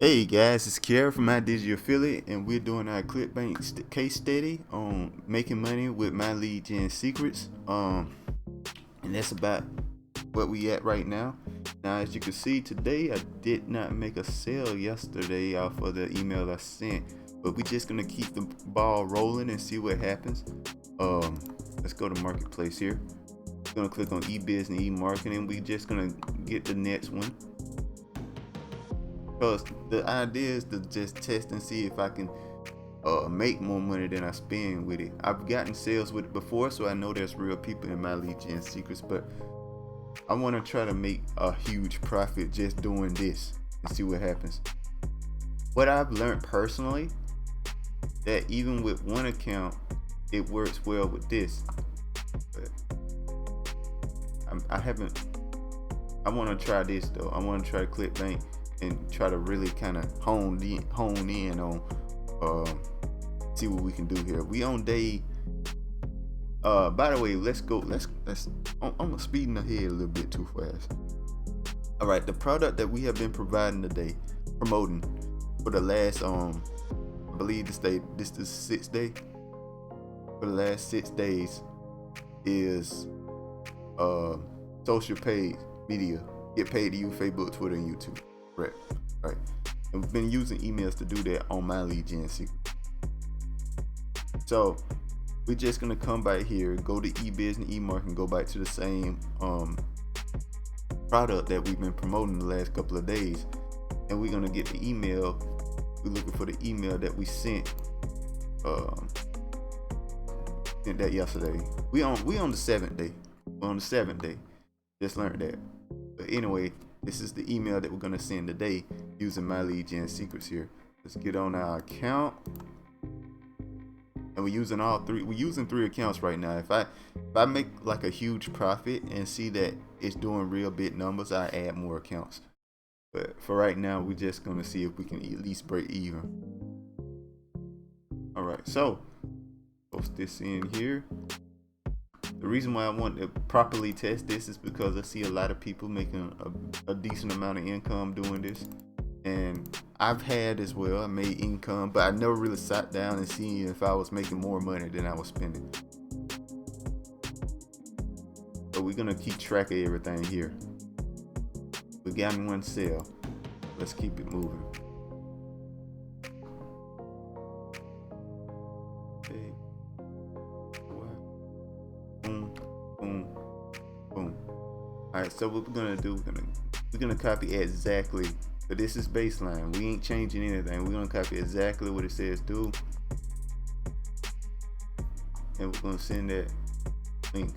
Hey guys, it's Kiara from My Digital Affiliate, and we're doing our Clickbank case study on making money with My Lead Gen Secrets. And that's about what we at right now. Now, as you can see today, I did not make a sale yesterday off of the email I sent, but we're just gonna keep the ball rolling and see what happens. Let's go to Marketplace here. We're gonna click on e-business, e-marketing. We're just gonna get the next one. Because the idea is to just test and see if I can make more money than I spend with it. I've gotten sales with it before, so I know there's real people in My Lead Gen Secrets, but I want to try to make a huge profit just doing this and see what happens. What I've learned personally, that even with one account, it works well with this. But I want to try this though. I want to try Clickbank and try to really kind of hone in on see what we can do here. We on day by the way, let's I'm speeding ahead a little bit too fast. All right, the product that we have been promoting for the last I believe this is the 6th day. For the last 6 days is social paid media. Get paid to use Facebook, Twitter, and YouTube. Right. And we've been using emails to do that on My Lead Gen Secret. So we're just gonna come back here, go to e-business, e-marketing, go back to the same product that we've been promoting the last couple of days, and we're gonna get the email. We're looking for the email that we sent that yesterday. We on the 7th day. We're on the 7th day. Just learned that. But anyway, this is the email that we're gonna send today using My Lead Gen Secrets here. Let's get on our account, and we're using all three. We're using 3 accounts right now. If I make like a huge profit and see that it's doing real big numbers, I add more accounts. But for right now, we're just gonna see if we can at least break even. All right, so post this in here. The reason why I want to properly test this is because I see a lot of people making a decent amount of income doing this, and I've had as well. I made income, but I never really sat down and seen if I was making more money than I was spending. So we're gonna keep track of everything here. We got me one sale. Let's keep it moving. Okay. Boom. All right, so what we're gonna do, we're gonna copy exactly, but this is baseline. We ain't changing anything. We're gonna copy exactly what it says do, and we're gonna send that link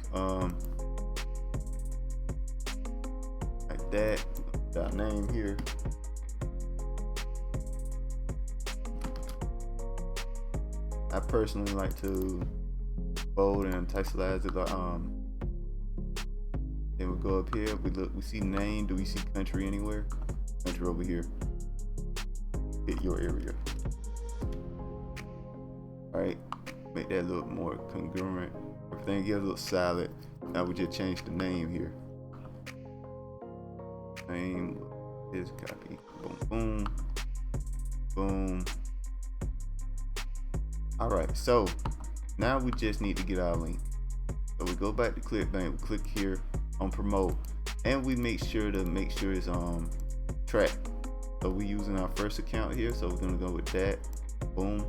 like that. Got name here. I personally like to bold and italicize it. Then we go up here. We see name. Do we see country anywhere? Country over here. Hit your area. All right. Make that a little more congruent. Everything gets a little solid. Now we just change the name here. Name is copy. Boom. All right. So now we just need to get our link. So we go back to Clickbank. We click here on promote, and we make sure it's track. So we're using our first account here, so we're gonna go with that. Boom.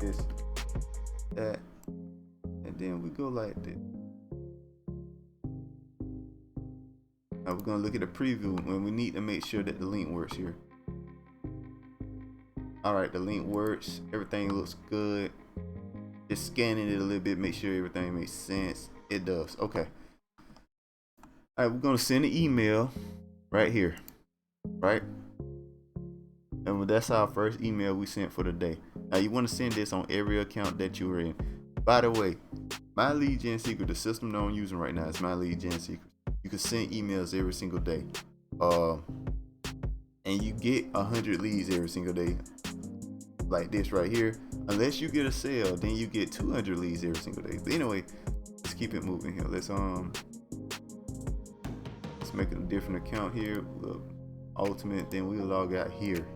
This, that, and then we go like this. Now we're gonna look at the preview, and we need to make sure that the link works here. All right, the link works. Everything looks good. Just scanning it a little bit, make sure everything makes sense. It does. Okay. All right, we're gonna send an email right here, right? And that's our first email we sent for the day. Now you want to send this on every account that you're in. By the way, My Lead Gen Secret, the system that I'm using right now is My Lead Gen Secret. You can send emails every single day, and you get 100 leads every single day. Like this right here. Unless you get a sale, then you get 200 leads every single day. But anyway, let's keep it moving here. Let's let's make a different account here. Ultimate, then we log out here.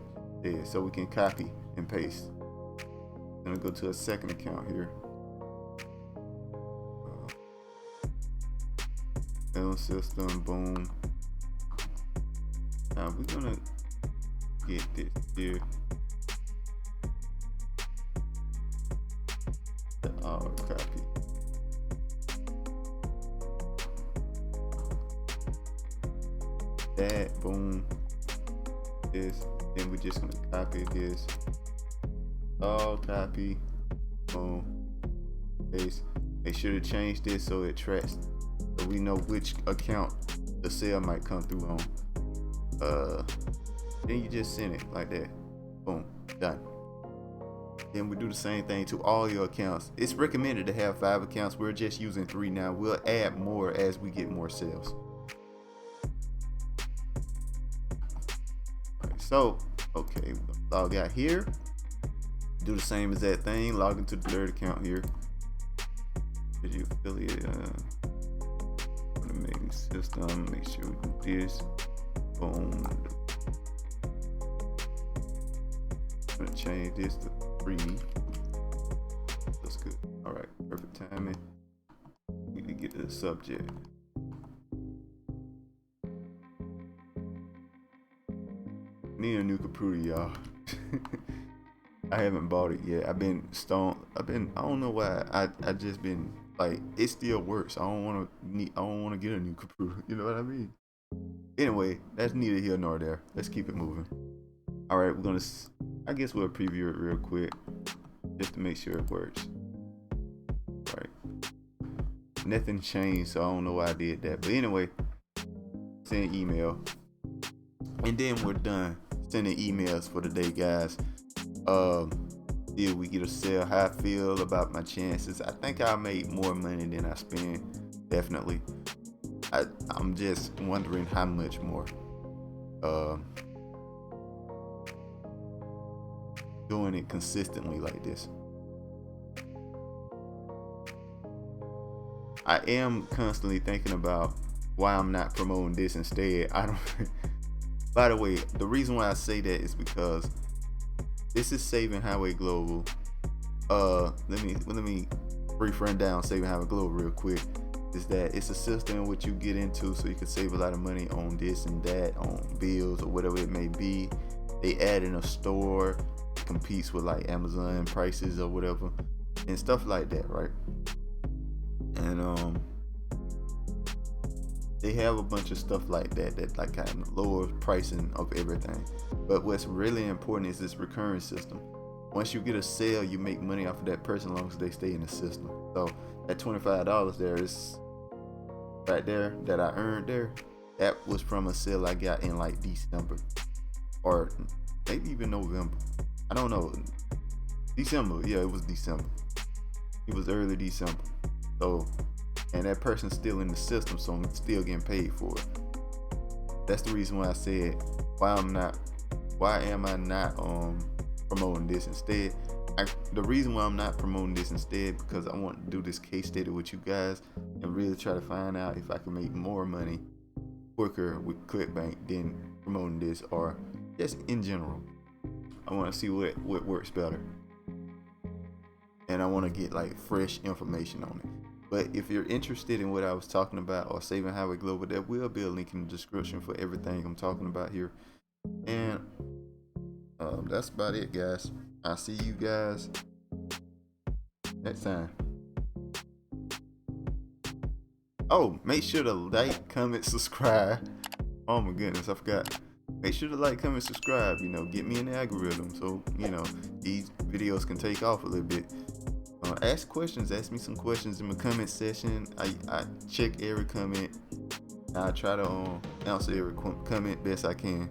There, so we can copy and paste. Then we go to a second account here. Film system, boom. Now we're gonna get this here. The auto copy. That, boom. This, then we're just gonna copy this. All copy, boom, paste. Make sure to change this so it tracks, so we know which account the sale might come through on. Then you just send it like that. Boom, done. Then we do the same thing to all your accounts. It's recommended to have 5 accounts. We're just using 3 now. We'll add more as we get more sales. So, okay, log out here. Do the same as that thing. Log into the third account here. Video affiliate. Automating system. Make sure we do this. Boom. I'm gonna change this to 3. That's good. All right, perfect timing. Need to get to the subject. Need a new computer, y'all. I haven't bought it yet. I've been stoned. I don't know why. I just been like, it still works. I don't want to get a new computer. You know what I mean? Anyway, that's neither here nor there. Let's keep it moving. All right, I guess we'll preview it real quick just to make sure it works. All right. Nothing changed, so I don't know why I did that. But anyway, send email. And then we're done sending emails for the day, guys. Did we get a sale? How I feel about my chances? I think I made more money than I spent. Definitely. I'm just wondering how much more. Doing it consistently like this. I am constantly thinking about why I'm not promoting this instead. I don't. By the way, the reason why I say that is because this is Saving Highway Global. Let me brief run down Saving Highway Global real quick. Is that it's a system which you get into so you can save a lot of money on this and that, on bills or whatever it may be. They add in a store, competes with like Amazon prices or whatever, and stuff like that, right? And they have a bunch of stuff like that like kind of lower pricing of everything. But what's really important is this recurring system. Once you get a sale, you make money off of that person as long as they stay in the system. So that $25 there is right there that I earned there. That was from a sale I got in like December or maybe even November. I don't know. December. Yeah, it was December. It was early December. So, and that person's still in the system, so I'm still getting paid for it. That's the reason why I said why am I not promoting this instead. The reason why I'm not promoting this instead because I want to do this case study with you guys and really try to find out if I can make more money quicker with Clickbank than promoting this, or just in general. I want to see what works better, and I want to get like fresh information on it. But if you're interested in what I was talking about or Saving Highway Global, there will be a link in the description for everything I'm talking about here. And that's about it, guys. I'll see you guys next time. Oh, make sure to like, comment, subscribe. Oh my goodness, I forgot. Make sure to like, comment, subscribe. You know, get me in the algorithm so you know these videos can take off a little bit. Ask questions. Ask me some questions in the comment section. I check every comment. I try to answer every comment best I can.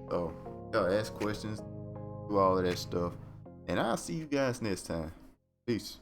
So y'all ask questions, do all of that stuff, and I'll see you guys next time. Peace.